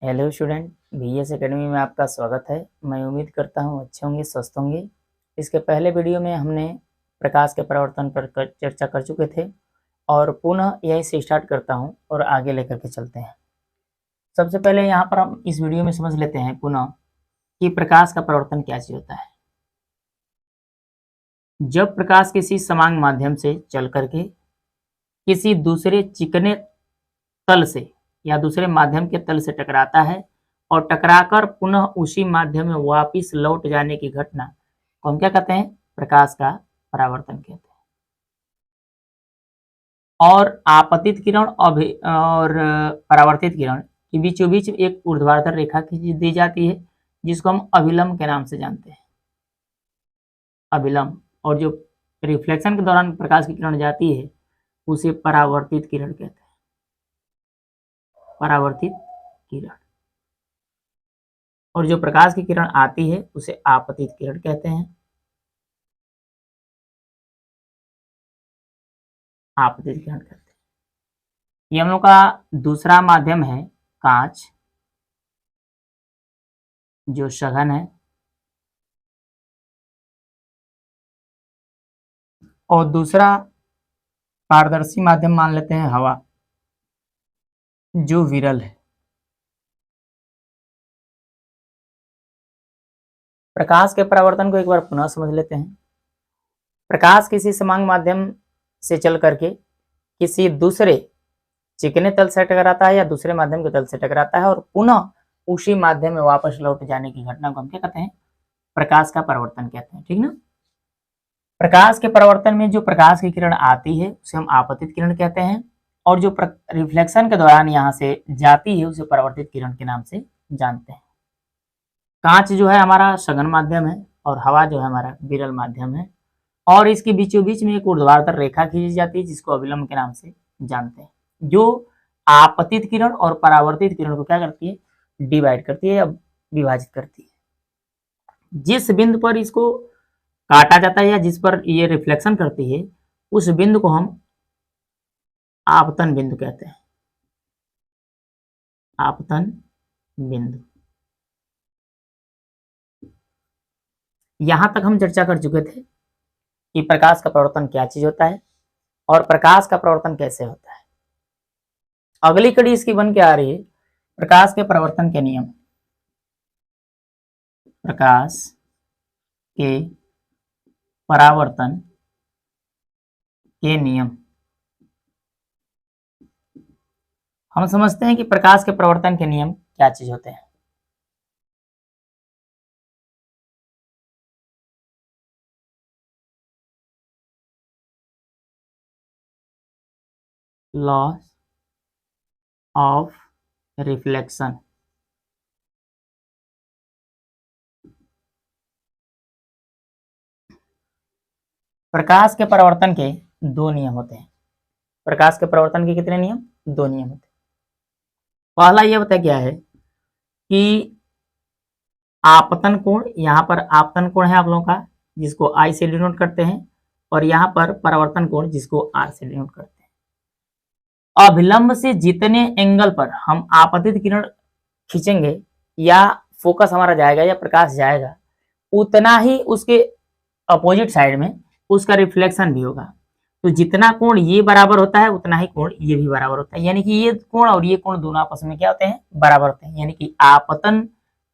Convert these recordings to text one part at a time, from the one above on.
Hello student, VS academy में आपका स्वागत है। मैं उम्मीद करता हूँ अच्छे होंगे, स्वस्थ होंगे। इसके पहले वीडियो में हमने प्रकाश के परावर्तन पर चर्चा कर चुके थे और पुनः यहीं से स्टार्ट करता हूँ और आगे लेकर के चलते हैं। सबसे पहले यहाँ पर हम इस वीडियो में समझ लेते हैं पुनः कि प्रकाश का परावर्तन क्या चीज होता है। जब प्रकाश किसी समांग माध्यम से चल करके किसी दूसरे चिकने तल से या दूसरे माध्यम के तल से टकराता है और टकराकर पुनः उसी माध्यम में वापस लौट जाने की घटना को हम क्या कहते हैं? प्रकाश का परावर्तन कहते हैं। और आपतित किरण और परावर्तित किरण के बीचों बीच एक ऊर्ध्वाधर रेखा खींच दी जाती है जिसको हम अभिलंब के नाम से जानते हैं, अभिलंब। और जो रिफ्लेक्शन के दौरान प्रकाश की किरण जाती है उसे परावर्तित किरण कहते हैं, परावर्तित किरण। और जो प्रकाश की किरण आती है उसे आपतित किरण कहते हैं, आपतित किरण कहते हैं। ये हम लोग का दूसरा माध्यम है कांच, जो सघन है, और दूसरा पारदर्शी माध्यम मान लेते हैं हवा, जो विरल है। प्रकाश के परावर्तन को एक बार पुनः समझ लेते हैं। प्रकाश किसी समांग माध्यम से चल करके किसी दूसरे चिकने तल से टकराता है या दूसरे माध्यम के तल से टकराता है और पुनः उसी माध्यम में वापस लौट जाने की घटना को हम क्या कहते हैं? प्रकाश का परावर्तन कहते हैं। ठीक ना। प्रकाश के परावर्तन में जो प्रकाश की किरण आती है उसे हम आपतित किरण कहते हैं और जो रिफ्लेक्शन के दौरान यहाँ से जाती है उसे परावर्तित किरण के नाम से जानते हैं। कांच जो है हमारा सघन माध्यम है और हवा जो है हमारा विरल माध्यम है और इसके बीचों बीच में एक ऊर्ध्वाधर रेखा खींची जाती है जिसको अभिलंब के नाम से जानते हैं, जो आपतित किरण और परावर्तित किरण को क्या करती है? डिवाइड करती है या विभाजित करती है। जिस बिंदु पर इसको काटा जाता है या जिस पर ये रिफ्लेक्शन करती है उस बिंदु को हम आपतन बिंदु कहते हैं, आपतन बिंदु। यहां तक हम चर्चा कर चुके थे कि प्रकाश का परावर्तन क्या चीज होता है और प्रकाश का परावर्तन कैसे होता है। अगली कड़ी इसकी बन के आ रही है प्रकाश के परावर्तन के नियम। प्रकाश के परावर्तन के नियम। हम समझते हैं कि प्रकाश के परावर्तन के नियम क्या चीज होते हैं। Law of reflection. प्रकाश के परावर्तन के दो नियम होते हैं। प्रकाश के परावर्तन के कितने नियम? दो नियम होते हैं। पहला यह बताया गया है कि आपतन कोण, यहाँ पर आपतन कोण है आप लोगों का जिसको I से डिनोट करते हैं और यहाँ पर परावर्तन कोण जिसको R से डिनोट करते हैं। अभिलंब से जितने एंगल पर हम आपतित किरण खींचेंगे या फोकस हमारा जाएगा या प्रकाश जाएगा उतना ही उसके अपोजिट साइड में उसका रिफ्लेक्शन भी होगा। तो जितना कोण ये बराबर होता है उतना ही कोण ये भी बराबर होता है, यानी कि ये कोण और ये कोण दोनों आपस में क्या होते हैं? बराबर होते हैं। यानी कि आपतन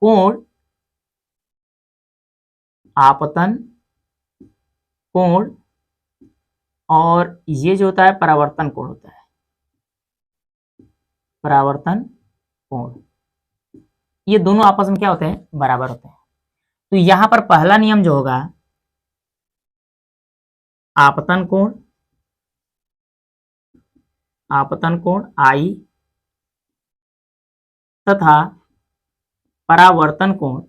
कोण, आपतन कोण और ये जो होता है परावर्तन कोण होता है, परावर्तन कोण, ये दोनों आपस में क्या होते हैं? बराबर होते हैं। तो यहां पर पहला नियम जो होगा आपतन कोण, आपतन कोण I तथा परावर्तन कोण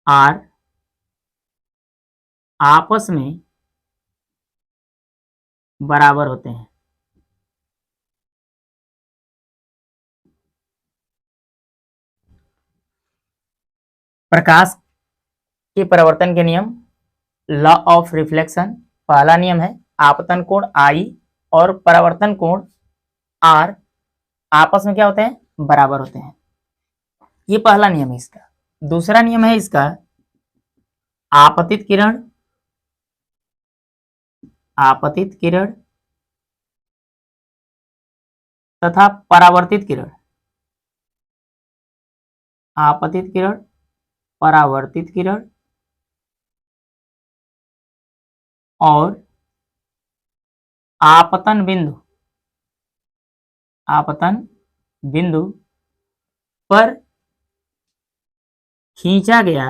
R आपस में बराबर होते हैं। प्रकाश के परावर्तन के नियम, लॉ ऑफ रिफ्लेक्शन। पहला नियम है आपतन कोण I और परावर्तन कोण R आपस में क्या होते हैं? बराबर होते हैं। ये पहला नियम है इसका। दूसरा नियम है इसका आपतित किरण तथा परावर्तित किरण। आपतित किरण, परावर्तित किरण और आपतन बिंदु पर खींचा गया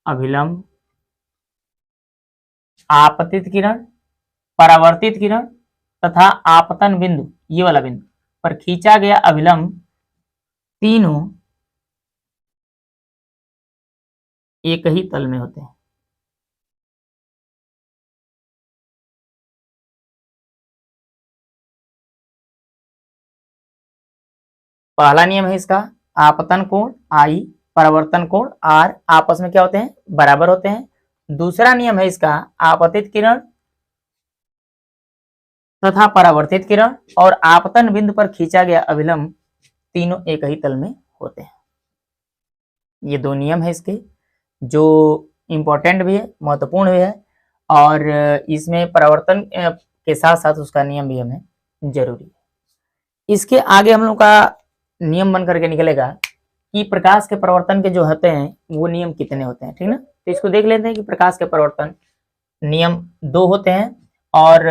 अभिलंब, आपतित किरण, परावर्तित किरण तथा आपतन बिंदु, ये वाला बिंदु पर खींचा गया अभिलंब, तीनों एक ही तल में होते हैं। पहला नियम है इसका आपतन कोण I, परावर्तन कोण R आपस में क्या होते हैं? बराबर होते हैं। दूसरा नियम है इसका आपतित किरण तथा परावर्तित किरण और आपतन बिंदु पर खींचा गया अभिलंब, तीनों एक ही तल में होते हैं। ये दो नियम है इसके, जो इम्पोर्टेंट भी है, महत्वपूर्ण भी है, और इसमें परावर्तन के साथ साथ उसका नियम भी हमें जरूरी है। इसके आगे हम लोग का नियम बन करके निकलेगा कि प्रकाश के परिवर्तन के जो होते हैं वो नियम कितने होते हैं, ठीक ना। तो इसको देख लेते हैं कि प्रकाश के परिवर्तन नियम 2 होते हैं, और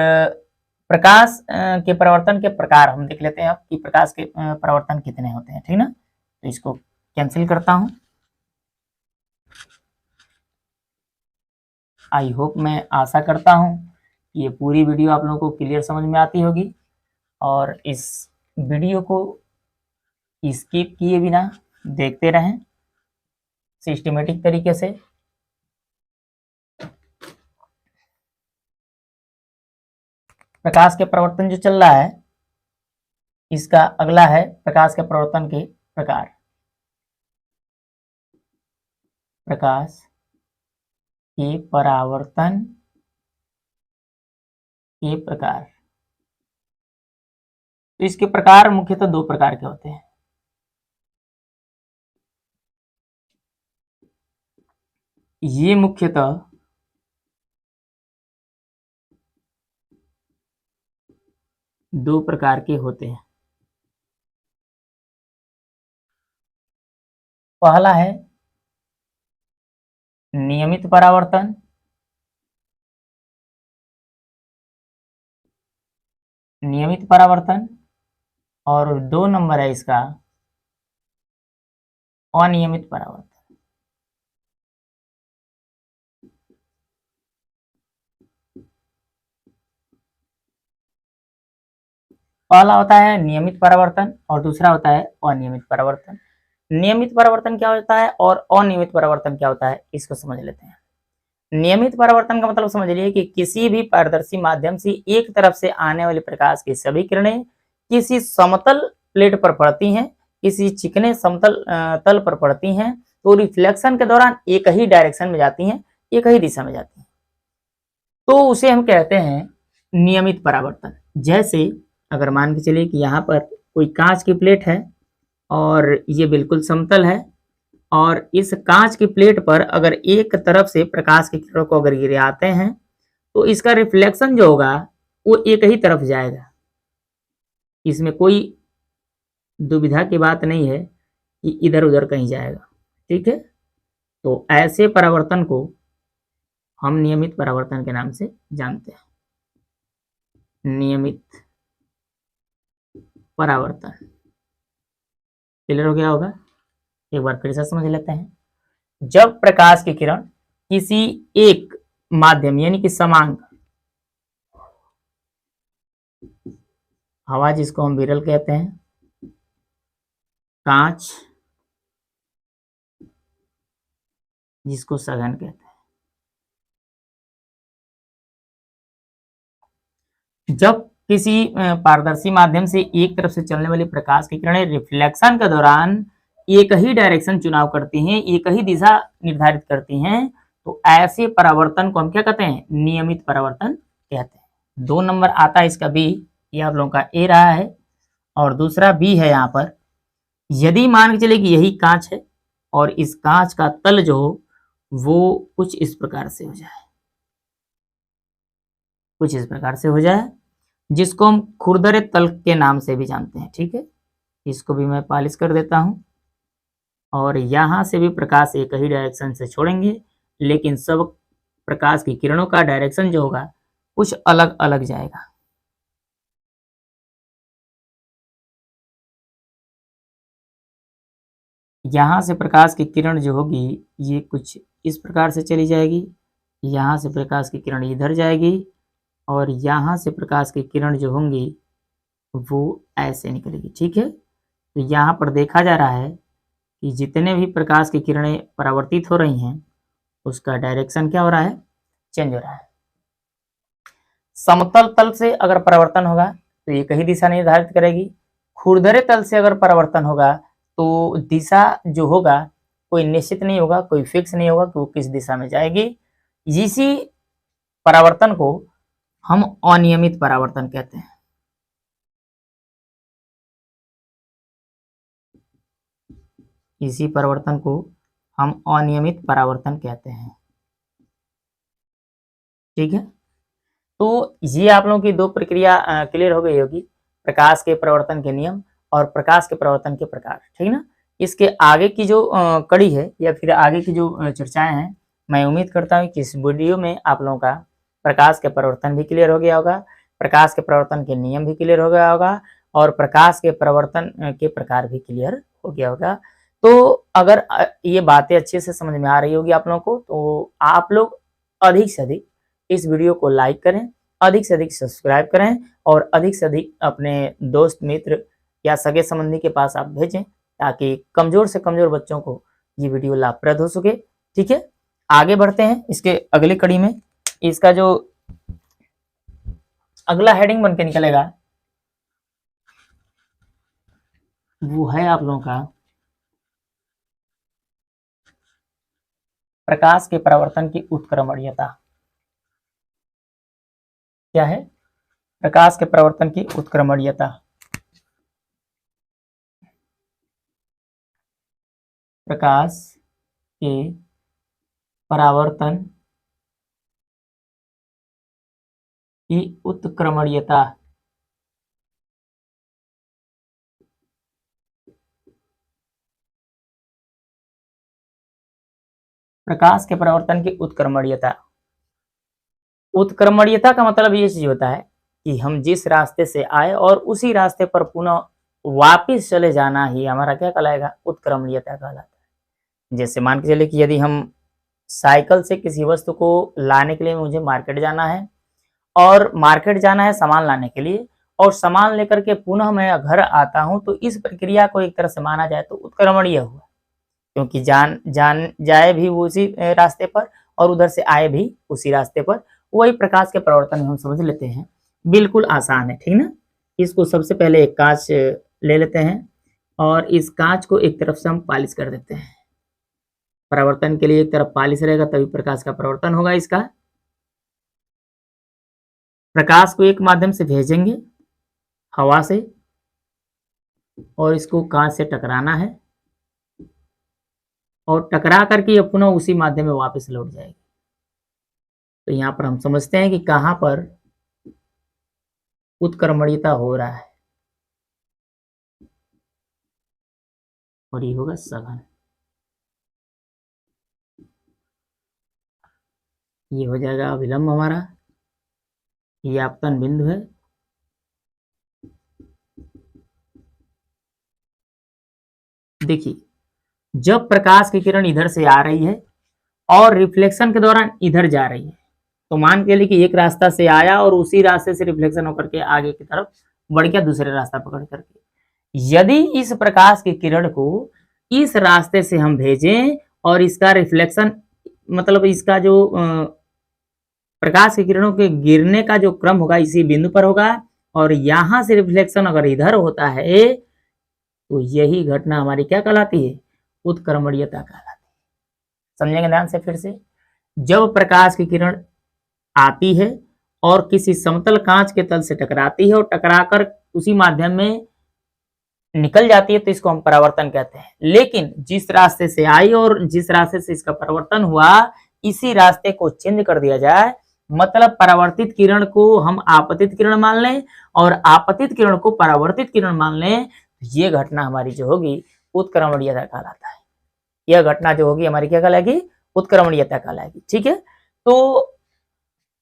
प्रकाश के परिवर्तन के प्रकार हम देख लेते हैं अब कि प्रकाश के परिवर्तन कितने होते हैं, ठीक ना। तो इसको कैंसिल करता हूं। आई होप, मैं आशा करता हूं कि ये पूरी वीडियो आप लोगों को क्लियर समझ में आती होगी, और इस वीडियो को स्किप किए बिना देखते रहें सिस्टमेटिक तरीके से। प्रकाश के परिवर्तन जो चल रहा है, इसका अगला है प्रकाश के परिवर्तन के प्रकार। प्रकाश के परावर्तन के प्रकार। तो इसके प्रकार मुख्यतः 2 प्रकार के होते हैं। ये मुख्यतः दो प्रकार के होते हैं। पहला है नियमित परावर्तन, और 2 नंबर है इसका अनियमित परावर्तन। पहला होता है नियमित परावर्तन और दूसरा होता है अनियमित परावर्तन। नियमित परावर्तन क्या होता है और अनियमित परावर्तन क्या होता है, इसको समझ लेते हैं। नियमित परावर्तन का मतलब समझ लिए कि किसी भी पारदर्शी माध्यम से एक तरफ से आने वाले प्रकाश की सभी किरणें किसी समतल प्लेट पर पड़ती हैं, किसी चिकने समतल तल पर पड़ती हैं, तो रिफ्लेक्शन के दौरान एक ही डायरेक्शन में जाती हैं, एक ही दिशा में जाती हैं, तो उसे हम कहते हैं नियमित परावर्तन। जैसे अगर मान के चलिए कि यहाँ पर कोई कांच की प्लेट है और ये बिल्कुल समतल है, और इस कांच की प्लेट पर अगर एक तरफ से प्रकाश की किरणों को अगर गिराते हैं तो इसका रिफ्लेक्शन जो होगा वो एक ही तरफ जाएगा। इसमें कोई दुविधा की बात नहीं है कि इधर उधर कहीं जाएगा, ठीक है। तो ऐसे परावर्तन को हम नियमित परावर्तन के नाम से जानते हैं। नियमित परावर्तन क्लियर हो गया होगा। एक बार फिर से समझ लेते हैं। जब प्रकाश की किरण किसी एक माध्यम यानी कि समांग, हवा जिसको हम विरल कहते हैं, कांच जिसको सघन कहते हैं, जब किसी पारदर्शी माध्यम से एक तरफ से चलने वाली प्रकाश की किरणें रिफ्लेक्शन के दौरान एक ही डायरेक्शन चुनाव करती हैं, एक ही दिशा निर्धारित करती हैं, तो ऐसे परावर्तन को हम क्या कहते हैं? नियमित परावर्तन कहते हैं। 2 नंबर आता है इसका बी, ये आप लोगों का ए रहा है और दूसरा बी है यहाँ पर। यदि मान के चले कि यही कांच है और इस कांच का तल जो हो वो कुछ इस प्रकार से हो जाए, कुछ इस प्रकार से हो जाए, जिसको हम खुरदरे तल के नाम से भी जानते हैं। ठीक है, इसको भी मैं पॉलिश कर देता हूं और यहां से भी प्रकाश एक ही डायरेक्शन से छोड़ेंगे, लेकिन सब प्रकाश की किरणों का डायरेक्शन जो होगा कुछ अलग अलग जाएगा। यहाँ से प्रकाश की किरण जो होगी ये कुछ इस प्रकार से चली जाएगी, यहाँ से प्रकाश की किरण इधर जाएगी और यहाँ से प्रकाश की किरण जो होंगी वो ऐसे निकलेगी। ठीक है, तो यहाँ पर देखा जा रहा है कि जितने भी प्रकाश की किरणें परावर्तित हो रही हैं उसका डायरेक्शन क्या हो रहा है, चेंज हो रहा है। समतल तल से अगर परावर्तन होगा तो एक ही दिशा निर्धारित करेगी, खुरदरे तल से अगर परावर्तन होगा तो दिशा जो होगा कोई निश्चित नहीं होगा, कोई फिक्स नहीं होगा कि वो किस दिशा में जाएगी। इसी परावर्तन को हम अनियमित परावर्तन कहते हैं। इसी परिवर्तन को हम अनियमित परावर्तन कहते हैं। ठीक है, तो ये आप लोगों की दो प्रक्रिया क्लियर हो गई होगी, प्रकाश के परिवर्तन के नियम और प्रकाश के परिवर्तन के प्रकार। ठीक ना, इसके आगे की जो कड़ी है या फिर आगे की जो चर्चाएं हैं, मैं उम्मीद करता हूँ कि इस वीडियो में आप लोगों का प्रकाश के परिवर्तन भी क्लियर हो गया होगा, प्रकाश के परिवर्तन के नियम भी क्लियर हो गया होगा और प्रकाश के परिवर्तन के प्रकार भी क्लियर हो गया होगा। तो अगर ये बातें अच्छे से समझ में आ रही होगी आप लोगों को, तो आप लोग अधिक से अधिक इस वीडियो को लाइक करें, अधिक से अधिक सब्सक्राइब करें और अधिक से अधिक अपने दोस्त मित्र या सगे संबंधी के पास आप भेजें, ताकि कमजोर से कमजोर बच्चों को ये वीडियो लाभप्रद हो सके। ठीक है, आगे बढ़ते हैं इसके अगली कड़ी में। इसका जो अगला हेडिंग बन के निकलेगा वो है आप लोगों का प्रकाश के परावर्तन की उत्क्रमणीयता। क्या है? प्रकाश के परावर्तन की उत्क्रमणीयता। प्रकाश के परावर्तन की उत्क्रमणीयता। प्रकाश के परावर्तन की उत्क्रमणीयता। उत्क्रमणीयता का मतलब ये चीज होता है कि हम जिस रास्ते से आए और उसी रास्ते पर पुनः वापिस चले जाना ही हमारा क्या कहलाएगा, उत्क्रमणीयता कहलाता है। जैसे मान के चले कि यदि हम साइकिल से किसी वस्तु को लाने के लिए मुझे मार्केट जाना है और मार्केट जाना है सामान लाने के लिए, और सामान लेकर के पुनः मैं घर आता हूं, तो इस प्रक्रिया को एक तरह से माना जाए तो उत्क्रमणीय हुआ, क्योंकि जान जाए भी उसी रास्ते पर और उधर से आए भी उसी रास्ते पर। वही प्रकाश के परिवर्तन हम समझ लेते हैं, बिल्कुल आसान है। ठीक ना, इसको सबसे पहले एक कांच ले लेते हैं और इस कांच को एक तरफ से हम पॉलिश कर देते हैं। परावर्तन के लिए एक तरफ पॉलिश रहेगा तभी प्रकाश का परावर्तन होगा। इसका प्रकाश को एक माध्यम से भेजेंगे हवा से और इसको कांच से टकराना है और टकरा करके ये पुनः उसी माध्यम में वापस लौट जाएगी। तो यहाँ पर हम समझते हैं कि कहां पर उत्क्रमणीयता हो रहा है और ये होगा सघन। ये हो जाएगा अभिलंब हमारा, ये आपतन बिंदु है। देखिए, जब प्रकाश की किरण इधर से आ रही है और रिफ्लेक्शन के दौरान इधर जा रही है, तो मान के लिए कि एक रास्ता से आया और उसी रास्ते से रिफ्लेक्शन होकर के आगे की तरफ बढ़ गया दूसरे रास्ता पकड़ करके। यदि इस प्रकाश की किरण को इस रास्ते से हम भेजें और इसका रिफ्लेक्शन मतलब इसका जो प्रकाश की किरणों के गिरने का जो क्रम होगा इसी बिंदु पर होगा और यहां से रिफ्लेक्शन अगर इधर होता है तो यही घटना हमारी क्या कहलाती है, उत्क्रमणीयता कहलाती है। समझेंगे ध्यान से फिर से। जब प्रकाश की किरण आती है और किसी समतल कांच के तल से टकराती है और टकराकर उसी माध्यम में निकल जाती है तो इसको हम परावर्तन कहते हैं। लेकिन जिस रास्ते से आई और जिस रास्ते से इसका परावर्तन हुआ, इसी रास्ते को चेंज कर दिया जाए, मतलब परावर्तित किरण को हम आपतित किरण मान लें और आपतित किरण को परावर्तित किरण मान लें, ये घटना हमारी जो होगी उत्क्रमणीयता कहलाता है। यह घटना जो होगी हमारी क्या कहलाएगी? उत्क्रमणीयता कहलाएगी। ठीक है, तो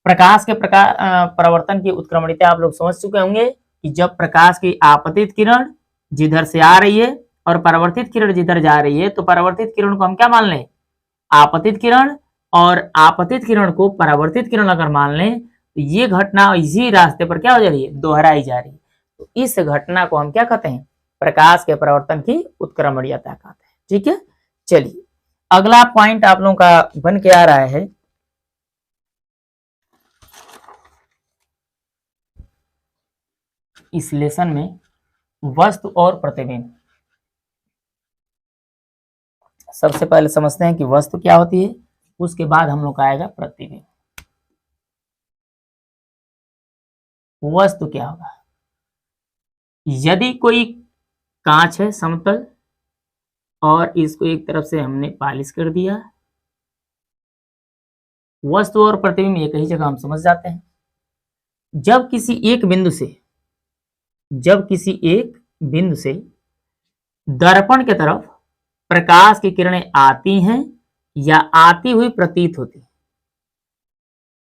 प्रकाश के परावर्तन की उत्क्रमणीयता आप लोग समझ चुके होंगे कि जब प्रकाश की आपतित किरण जिधर से आ रही है और परावर्तित किरण जिधर जा रही है, तो परावर्तित किरण को हम क्या मान लें? आपतित किरण, और आपतित किरण को परावर्तित किरण अगर मान लें तो ये घटना इसी रास्ते पर क्या हो जा रही है? दोहराई जा रही है। तो इस घटना को हम क्या कहते हैं? प्रकाश के परावर्तन की उत्क्रमणीयता कहते हैं। ठीक है, चलिए अगला पॉइंट आप लोगों का बन के आ रहा है इस लेसन में वस्तु और प्रतिबिंब। सबसे पहले समझते हैं कि वस्तु क्या होती है, उसके बाद हम लोग का आएगा प्रतिबिंब। वस्तु क्या होगा? यदि कोई कांच है समतल और इसको एक तरफ से हमने पॉलिश कर दिया, वस्तु और प्रतिबिंब एक ही जगह हम समझ जाते हैं। जब किसी एक बिंदु से दर्पण की तरफ प्रकाश की किरणें आती हैं या आती हुई प्रतीत होती,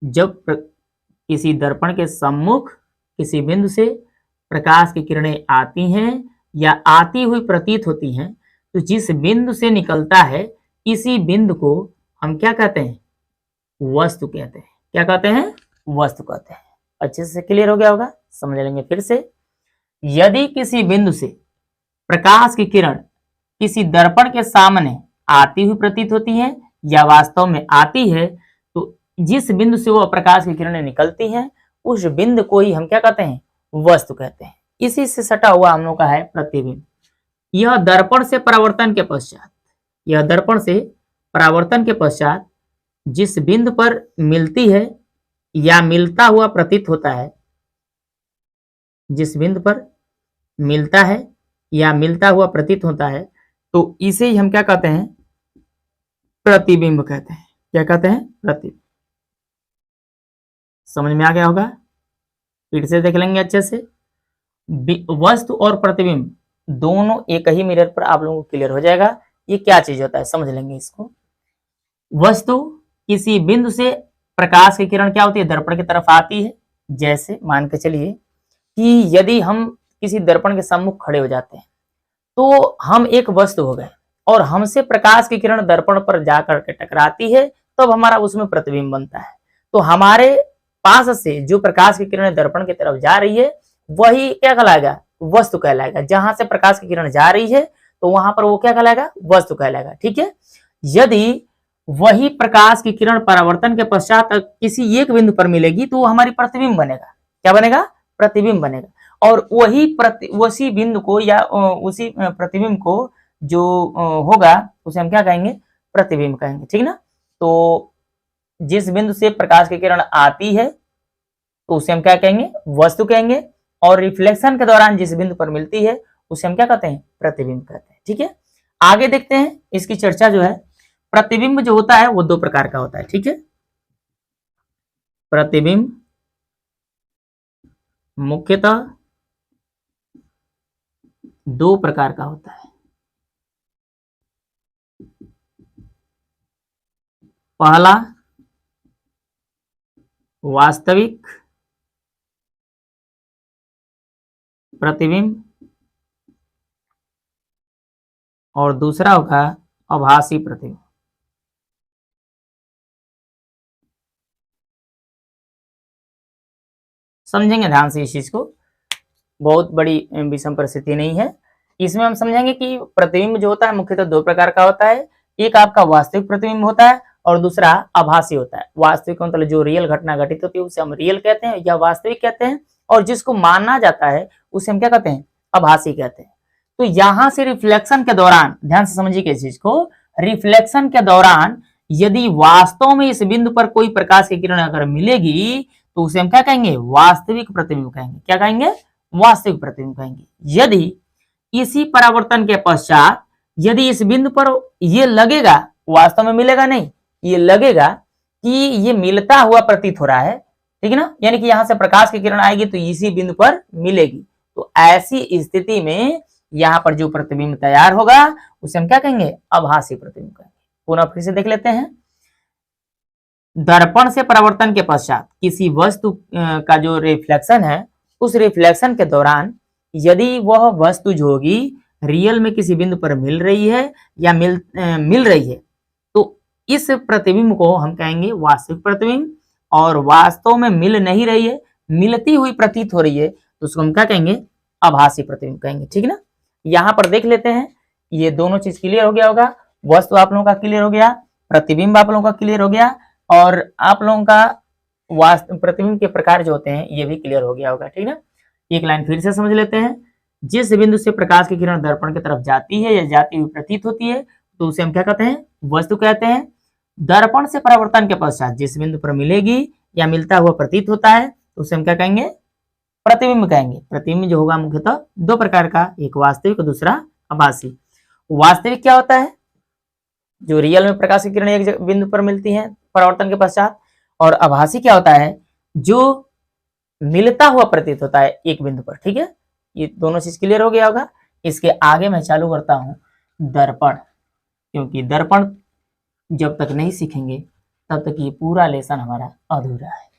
जब किसी दर्पण के सम्मुख किसी बिंदु से प्रकाश की किरणें आती हैं या आती हुई प्रतीत होती हैं, तो जिस बिंदु से निकलता है इसी बिंदु को हम क्या कहते हैं? वस्तु कहते हैं। क्या कहते हैं? वस्तु कहते हैं। अच्छे से क्लियर हो गया होगा, समझ लेंगे फिर से। यदि किसी बिंदु से प्रकाश की किरण किसी दर्पण के सामने आती हुई प्रतीत होती है या वास्तव में आती है, तो जिस बिंदु से वो प्रकाश की किरणें निकलती हैं उस बिंदु को ही हम क्या कहते हैं? वस्तु कहते हैं। इसी से सटा हुआ हम लोग का है प्रतिबिंब। यह दर्पण से परावर्तन के पश्चात जिस बिंदु पर मिलती है या मिलता हुआ प्रतीत होता है, जिस बिंदु पर मिलता है या मिलता हुआ प्रतीत होता है, तो इसे ही हम क्या कहते हैं? प्रतिबिंब कहते हैं। क्या कहते हैं? प्रतिबिंब। समझ में आ गया होगा? फिर से देख लेंगे अच्छे से। वस्तु और प्रतिबिंब दोनों एक ही मिरर पर आप लोगों को क्लियर हो जाएगा ये क्या चीज होता है, समझ लेंगे इसको। वस्तु किसी बिंदु से प्रकाश की किरण क्या होती है? दर्पण की तरफ आती है। जैसे मान के चलिए कि यदि हम किसी दर्पण के सम्मुख खड़े हो जाते हैं तो हम एक वस्तु हो गए और हमसे प्रकाश की किरण दर्पण पर जाकर के टकराती है, तब हमारा उसमें प्रतिबिंब बनता है। तो हमारे पास से जो प्रकाश की किरण दर्पण की तरफ जा रही है वही क्या कहलाएगा? वस्तु कहलाएगा। जहां से प्रकाश की किरण जा रही है तो वहां पर वो क्या कहलाएगा? वस्तु कहलाएगा। ठीक है, यदि वही प्रकाश की किरण परावर्तन के पश्चात किसी एक बिंदु पर मिलेगी तो वो हमारी प्रतिबिंब बनेगा। क्या बनेगा? प्रतिबिंब बनेगा। और उसी बिंदु को या उसी प्रतिबिंब को जो होगा उसे हम क्या कहेंगे? प्रतिबिंब कहेंगे। ठीक ना? तो जिस बिंदु से प्रकाश की किरण आती है तो उसे हम क्या कहेंगे? वस्तु कहेंगे। और रिफ्लेक्शन के दौरान जिस बिंदु पर मिलती है उसे हम क्या कहते हैं? प्रतिबिंब कहते हैं। ठीक है, आगे देखते हैं इसकी चर्चा जो है। प्रतिबिंब जो होता है वो दो प्रकार का होता है। ठीक है, प्रतिबिंब मुख्यतः दो प्रकार का होता है। पहला वास्तविक प्रतिबिंब और दूसरा होगा आभासी प्रतिबिंब। समझेंगे ध्यान से इस चीज को, बहुत बड़ी विषम परिस्थिति नहीं है। इसमें हम समझेंगे कि प्रतिबिंब जो होता है मुख्यतः दो प्रकार का होता है। एक आपका वास्तविक प्रतिबिंब होता है और दूसरा आभासी होता है। वास्तविक मतलब जो रियल घटना घटित होती है उसे हम रियल कहते हैं या वास्तविक कहते हैं, और जिसको माना जाता है उसे हम क्या कहते हैं? आभासी कहते हैं। तो यहां से रिफ्लेक्शन के दौरान ध्यान से समझिए इस चीज को। रिफ्लेक्शन के दौरान यदि वास्तव में इस बिंदु पर कोई प्रकाश की किरण अगर मिलेगी तो उसे हम क्या कहेंगे, वास्तविक प्रतिबिंब कहेंगे। क्या कहेंगे, वास्तविक प्रतिबिंब कहेंगे। यदि इसी परावर्तन के पश्चात यदि इस बिंदु पर ये लगेगा, वास्तव में मिलेगा नहीं, ये लगेगा कि ये मिलता हुआ प्रतीत हो रहा है, ठीक है ना, यानी कि यहां से प्रकाश की किरण आएगी तो इसी बिंदु पर मिलेगी, तो ऐसी स्थिति में यहां पर जो प्रतिबिंब तैयार होगा उसे हम क्या कहेंगे, आभासी प्रतिबिंब कहेंगे। पुनः फिर से देख लेते हैं। दर्पण से परावर्तन के पश्चात किसी वस्तु का जो रिफ्लेक्शन है, उस रिफ्लेक्शन के दौरान यदि वह वस्तु जो होगी रियल में किसी बिंदु पर मिल रही है या मिल रही है, तो इस प्रतिबिंब को हम कहेंगे वास्तविक प्रतिबिंब। और वास्तव में मिल नहीं रही है, मिलती हुई प्रतीत हो रही है, तो उसको हम क्या कहेंगे, आभासी प्रतिबिंब कहेंगे। ठीक ना, यहाँ पर देख लेते हैं, ये दोनों चीज क्लियर हो गया होगा। वस्तु आप लोगों का क्लियर हो गया, प्रतिबिंब आप लोगों का क्लियर हो गया, और आप लोगों का प्रतिबिंब के प्रकार जो होते हैं ये भी क्लियर हो गया होगा। ठीक ना, एक लाइन फिर से समझ लेते हैं। जिस बिंदु से प्रकाश की किरण दर्पण की तरफ जाती है या जाती हुई प्रतीत होती है, तो उसे हम क्या कहते हैं, वस्तु कहते हैं। दर्पण से परावर्तन के पश्चात जिस बिंदु पर मिलेगी या मिलता हुआ प्रतीत होता है, तो उसे हम क्या कहेंगे, प्रतिबिंब कहेंगे। प्रतिबिंब जो होगा मुख्यतः दो प्रकार का, एक वास्तविक और दूसरा आभासी। वास्तविक क्या होता है, जो रियल में प्रकाश की किरण एक बिंदु पर मिलती है परावर्तन के पश्चात, और आभासी क्या होता है, जो मिलता हुआ प्रतीत होता है एक बिंदु पर। ठीक है, ये दोनों चीज क्लियर हो गया होगा। इसके आगे मैं चालू करता हूं दर्पण, क्योंकि दर्पण जब तक नहीं सीखेंगे तब तक ये पूरा लेसन हमारा अधूरा है।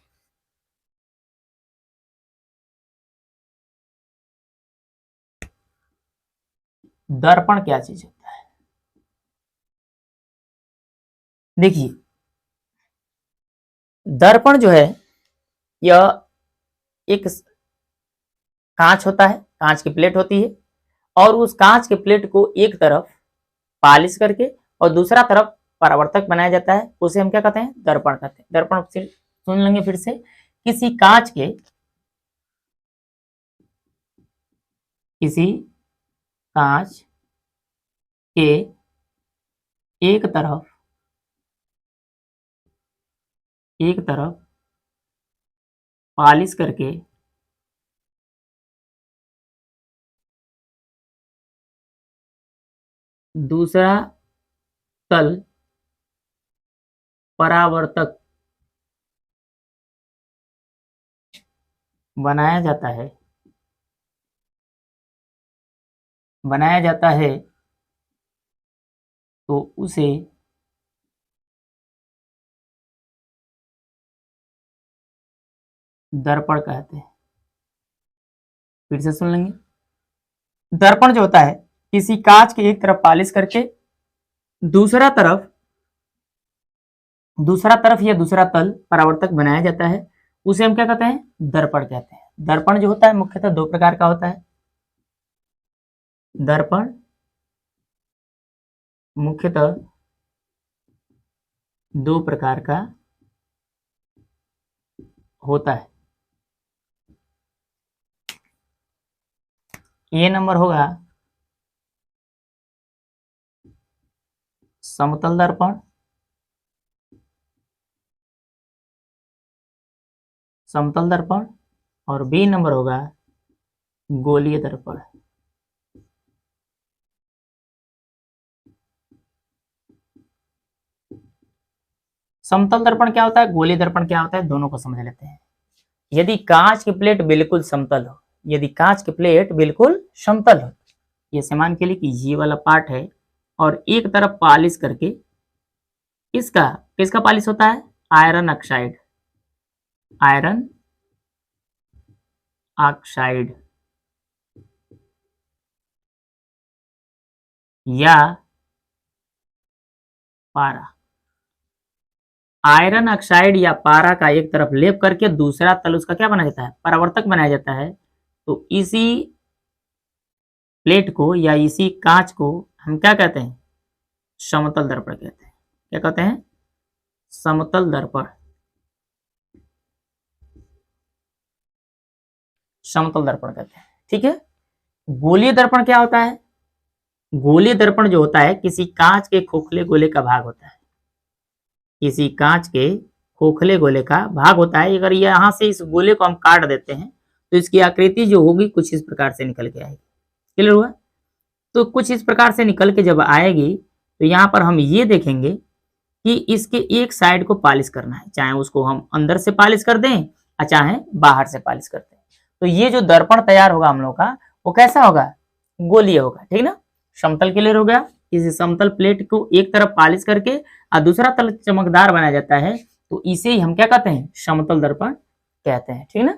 दर्पण क्या चीज होता है, देखिए दर्पण जो है यह एक कांच होता है, कांच की प्लेट होती है, और उस कांच के प्लेट को एक तरफ पॉलिश करके और दूसरा तरफ परावर्तक बनाया जाता है, उसे हम क्या कहते हैं, दर्पण कहते हैं। दर्पण सुन लेंगे फिर से, किसी कांच के एक तरफ पॉलिश करके दूसरा तल परावर्तक बनाया जाता है, तो उसे दर्पण कहते हैं। फिर से सुन लेंगे, दर्पण जो होता है किसी कांच के एक तरफ पॉलिश करके दूसरा तरफ या दूसरा तल परावर्तक बनाया जाता है, उसे हम क्या कहते हैं, दर्पण कहते हैं। दर्पण जो होता है मुख्यतः दो प्रकार का होता है। दर्पण मुख्यतः दो प्रकार का होता है। ये नंबर होगा समतल दर्पण, और बी नंबर होगा गोलीय दर्पण। समतल दर्पण क्या होता है, गोलीय दर्पण क्या होता है, दोनों को समझ लेते हैं। यदि कांच की प्लेट बिल्कुल समतल हो, ये समान के लिए कि ये वाला पार्ट है, और एक तरफ पॉलिश करके किसका पॉलिश होता है, आयरन ऑक्साइड या पारा। आयरन ऑक्साइड या पारा का एक तरफ लेप करके दूसरा तल उसका क्या बनाया जाता है, परावर्तक बनाया जाता है। तो इसी प्लेट को या इसी कांच को हम क्या कहते हैं, समतल दर्पण कहते हैं। क्या कहते हैं, समतल दर्पण। कहते हैं। ठीक है, गोलीय दर्पण क्या होता है, गोलीय दर्पण जो होता है किसी कांच के खोखले गोले का भाग होता है, किसी कांच के खोखले गोले का भाग होता है। अगर यहाँ से इस गोले को हम काट देते हैं तो इसकी आकृति जो होगी कुछ इस प्रकार से निकल के आएगी। क्लियर हुआ? तो कुछ इस प्रकार से निकल के जब आएगी तो यहाँ पर हम ये देखेंगे कि इसके एक साइड को पॉलिश करना है, चाहे उसको हम अंदर से पॉलिश कर दें और चाहे बाहर से पॉलिश कर दें। तो ये जो दर्पण तैयार होगा हम लोग का वो कैसा होगा? गोलीय होगा। ठीक ना? समतल क्लियर हो गया। इस समतल प्लेट को एक तरफ पॉलिश करके और दूसरा तल चमकदार बनाया जाता है, तो इसे ही हम क्या कहते हैं? समतल दर्पण कहते हैं। ठीक ना?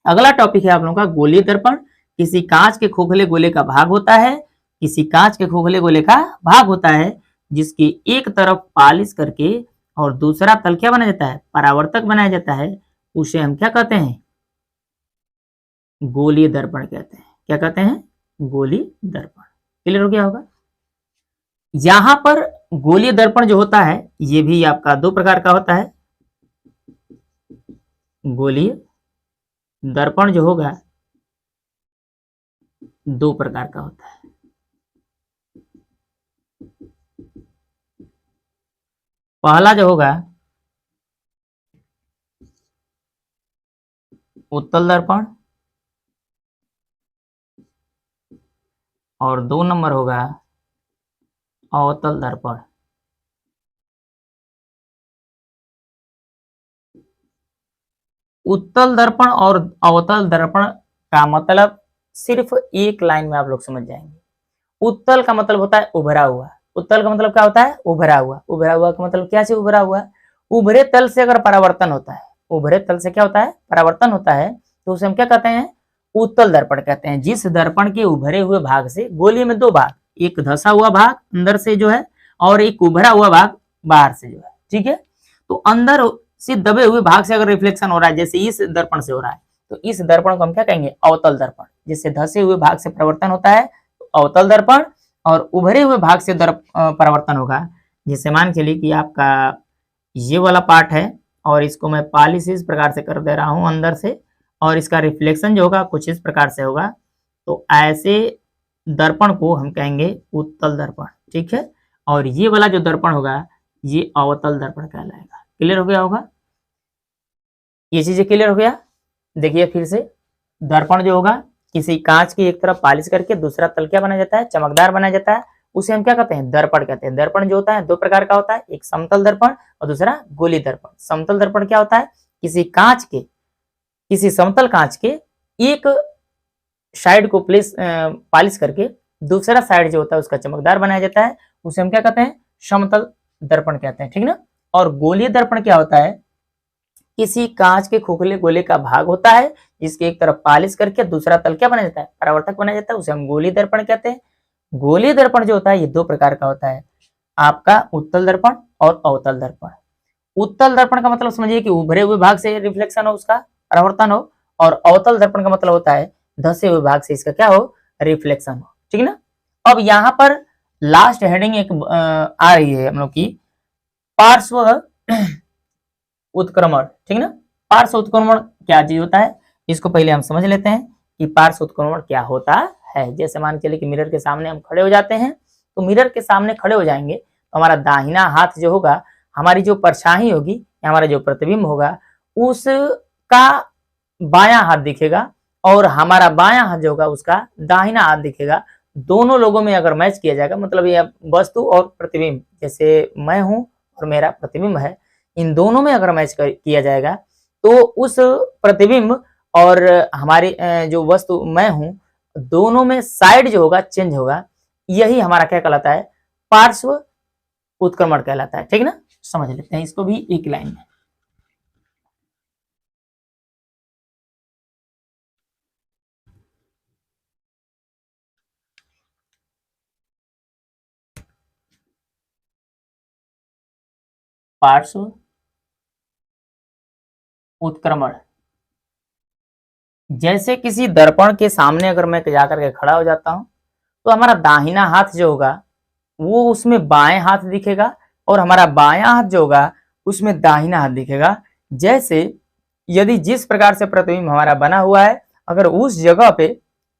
अगला टॉपिक है आप लोगों का गोलीय दर्पण। किसी कांच के खोखले गोले का भाग होता है, किसी कांच के खोखले गोले का भाग होता है जिसकी एक तरफ पॉलिश करके और दूसरा तल क्या बनाया जाता है? परावर्तक बनाया जाता है। उसे हम क्या कहते हैं? गोलीय दर्पण कहते हैं। क्या कहते हैं? गोलीय दर्पण। क्लियर हो गया होगा? यहां पर गोलीय दर्पण जो होता है ये भी आपका दो प्रकार का होता है। गोलीय दर्पण जो होगा दो प्रकार का होता है। पहला जो होगा उत्तल दर्पण और 2 नंबर होगा अवतल दर्पण। उत्तल दर्पण और अवतल दर्पण का मतलब सिर्फ एक लाइन में आप लोग समझ जाएंगे। उत्तल का मतलब होता है उभरा हुआ। उत्तल का मतलब क्या होता है? उभरा हुआ। उभरा हुआ का मतलब क्या से उभरा हुआ? उभरे तल से अगर परावर्तन होता है, उभरे तल से क्या होता है? परावर्तन होता है, तो उसे हम क्या कहते हैं? उत्तल दर्पण कहते हैं। जिस दर्पण के उभरे हुए भाग से, गोली में दो भाग, एक धसा हुआ भाग अंदर से जो है और एक उभरा हुआ भाग बाहर से जो है। ठीक है? तो अंदर से दबे हुए भाग से अगर रिफ्लेक्शन हो रहा है, जैसे इस दर्पण से हो रहा है, तो इस दर्पण को हम क्या कहेंगे? अवतल दर्पण। जिससे धसे हुए भाग से परिवर्तन होता है तो अवतल दर्पण, और उभरे हुए भाग से परिवर्तन होगा। जैसे मान के लिए कि आपका ये वाला पार्ट है और इसको मैं पॉलिश इस प्रकार से कर दे रहा हूं अंदर से, और इसका रिफ्लेक्शन जो होगा कुछ इस प्रकार से होगा, तो ऐसे दर्पण को हम कहेंगे उत्तल दर्पण। ठीक है? और ये वाला जो दर्पण होगा ये अवतल दर्पण कहलाएगा। क्लियर हो गया होगा? ये चीजें क्लियर हो गया? देखिए फिर से, दर्पण जो होगा किसी कांच की एक तरफ पॉलिश करके दूसरा तल क्या बनाया जाता है? चमकदार बनाया जाता है। उसे हम क्या कहते हैं? दर्पण कहते हैं। दर्पण जो होता है दो प्रकार का होता है, एक समतल दर्पण और दूसरा गोली दर्पण। समतल दर्पण क्या होता है? किसी कांच के, किसी समतल कांच के एक साइड को पॉलिश करके दूसरा साइड जो होता है उसका चमकदार बनाया जाता है, उसे हम क्या कहते हैं? समतल दर्पण कहते हैं। ठीक ना? और गोलीय दर्पण क्या होता है? किसी कांच के खोखले गोले का भाग होता है जिसके एक तरफ पॉलिश करके दूसरा तल क्या बनाया जाता है? परावर्तक बनाया जाता है, उसे हम गोलीय दर्पण कहते हैं। गोलीय दर्पण जो होता है ये दो प्रकार का होता है, आपका उत्तल दर्पण और अवतल दर्पण। उत्तल दर्पण का मतलब समझिए कि उभरे हुए भाग से रिफ्लेक्शन हो, उसका परावर्तन हो, और अवतल दर्पण का मतलब होता है धसे हुए भाग से इसका क्या हो? रिफ्लेक्शन हो। ठीक ना? अब यहाँ पर लास्ट हेडिंग एक आ रही है हम लोग की, पार्श्व उत्क्रमण। ठीक ना? पार्श्व उत्क्रमण क्या चीज होता है इसको पहले हम समझ लेते हैं कि पार्श्व उत्क्रमण क्या होता है। जैसे मान के चलिए कि मिरर के सामने हम खड़े हो जाते हैं, तो मिरर के सामने खड़े हो जाएंगे तो हमारा दाहिना हाथ जो होगा, हमारी जो परछाई होगी या हमारा जो प्रतिबिंब होगा उसका बायां हाथ दिखेगा, और हमारा बायां हाथ जो होगा उसका दाहिना हाथ दिखेगा। दोनों लोगों में अगर मैच किया जाएगा, मतलब ये वस्तु और प्रतिबिंब, जैसे मैं हूं और मेरा प्रतिबिंब है, इन दोनों में अगर मैच किया जाएगा तो उस प्रतिबिंब और हमारी जो वस्तु मैं हूं, दोनों में साइड जो होगा चेंज होगा। यही हमारा क्या कहलाता है? पार्श्व उत्क्रमण कहलाता है। ठीक ना? समझ लेते हैं इसको भी एक लाइन में। पार्श्व उत्क्रमण, जैसे किसी दर्पण के सामने अगर मैं जाकर के खड़ा हो जाता हूं तो हमारा दाहिना हाथ जो होगा वो उसमें बाएं हाथ दिखेगा, और हमारा बायां हाथ जो होगा उसमें दाहिना हाथ दिखेगा। जैसे यदि जिस प्रकार से प्रतिबिंब हमारा बना हुआ है, अगर उस जगह पे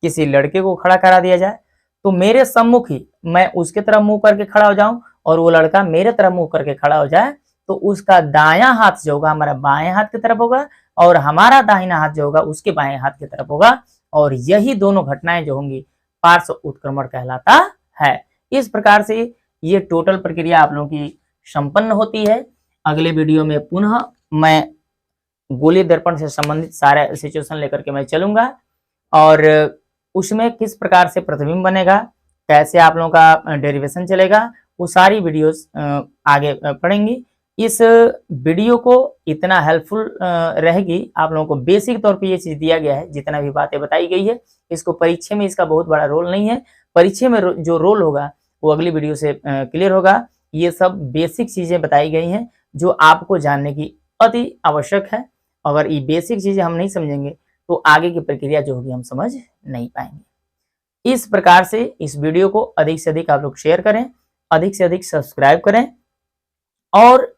किसी लड़के को खड़ा करा दिया जाए तो मेरे सम्मुख ही मैं उसके तरफ मुंह करके खड़ा हो जाऊं और वो लड़का मेरे तरफ मुंह करके खड़ा हो जाए, तो उसका दायां हाथ जो होगा हमारा बाएं हाथ की तरफ होगा और हमारा दाहिना हाथ जो होगा उसके बाएं हाथ की तरफ होगा, और यही दोनों घटनाएं जो होंगी पार्श्व उत्क्रमण कहलाता है। इस प्रकार से ये टोटल प्रक्रिया आप लोगों की संपन्न होती है। अगले वीडियो में पुनः मैं गोलीय दर्पण से संबंधित सारे सिचुएशन लेकर के मैं चलूंगा, और उसमें किस प्रकार से प्रतिबिंब बनेगा, कैसे आप लोगों का डेरिवेशन चलेगा, वो सारी वीडियोस आगे पढ़ेंगी। इस वीडियो को इतना हेल्पफुल रहेगी आप लोगों को, बेसिक तौर पे ये चीज दिया गया है, जितना भी बातें बताई गई है इसको परीक्षा में इसका बहुत बड़ा रोल नहीं है, परीक्षा में जो रोल होगा वो अगली वीडियो से क्लियर होगा। ये सब बेसिक चीजें बताई गई हैं जो आपको जानने की अति आवश्यक है। अगर ये बेसिक चीजें हम नहीं समझेंगे तो आगे की प्रक्रिया जो होगी हम समझ नहीं पाएंगे। इस प्रकार से इस वीडियो को अधिक से अधिक आप लोग शेयर करें, अधिक से अधिक सब्सक्राइब करें और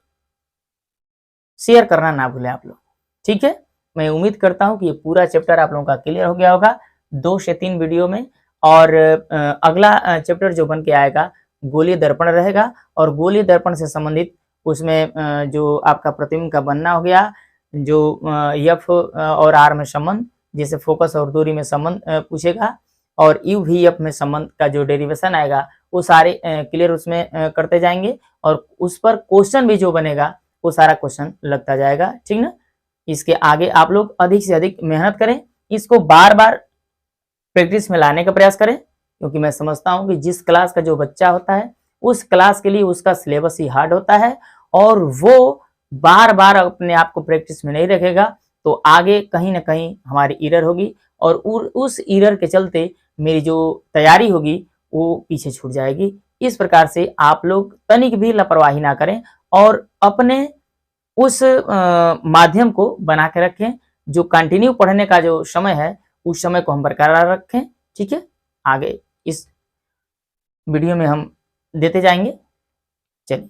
शेयर करना ना भूलें आप लोग, ठीक है। मैं उम्मीद करता हूं कि ये पूरा चैप्टर आप लोगों का क्लियर हो गया होगा 2 से 3 वीडियो में, और अगला चैप्टर जो बन के आएगा गोलीय दर्पण रहेगा, और गोलीय दर्पण से संबंधित उसमें जो आपका प्रतिबिंब का बनना हो गया, जो एफ और आर में संबंध, जैसे फोकस और दूरी में संबंध पूछेगा, और यू वी एफ में संबंध का जो डेरिवेशन आएगा वो सारे क्लियर उसमें करते जाएंगे, और उस पर क्वेश्चन भी जो बनेगा वो सारा क्वेश्चन लगता जाएगा, ठीक ना। इसके आगे आप लोग अधिक से अधिक मेहनत करें, इसको बार बार प्रैक्टिस में लाने का प्रयास करें, क्योंकि मैं समझता हूं कि जिस क्लास का जो बच्चा होता है उस क्लास के लिए उसका सिलेबस ही हार्ड होता है, और वो बार बार अपने आप को प्रैक्टिस में नहीं रखेगा तो आगे कहीं ना कहीं हमारी एरर होगी, और उस एरर के चलते मेरी जो तैयारी होगी वो पीछे छूट जाएगी। इस प्रकार से आप लोग तनिक भी लापरवाही ना करें और अपने उस माध्यम को बना के रखें, जो कंटिन्यू पढ़ने का जो समय है उस समय को हम बरकरार रखें, ठीक है। आगे इस वीडियो में हम देते जाएंगे, चलिए।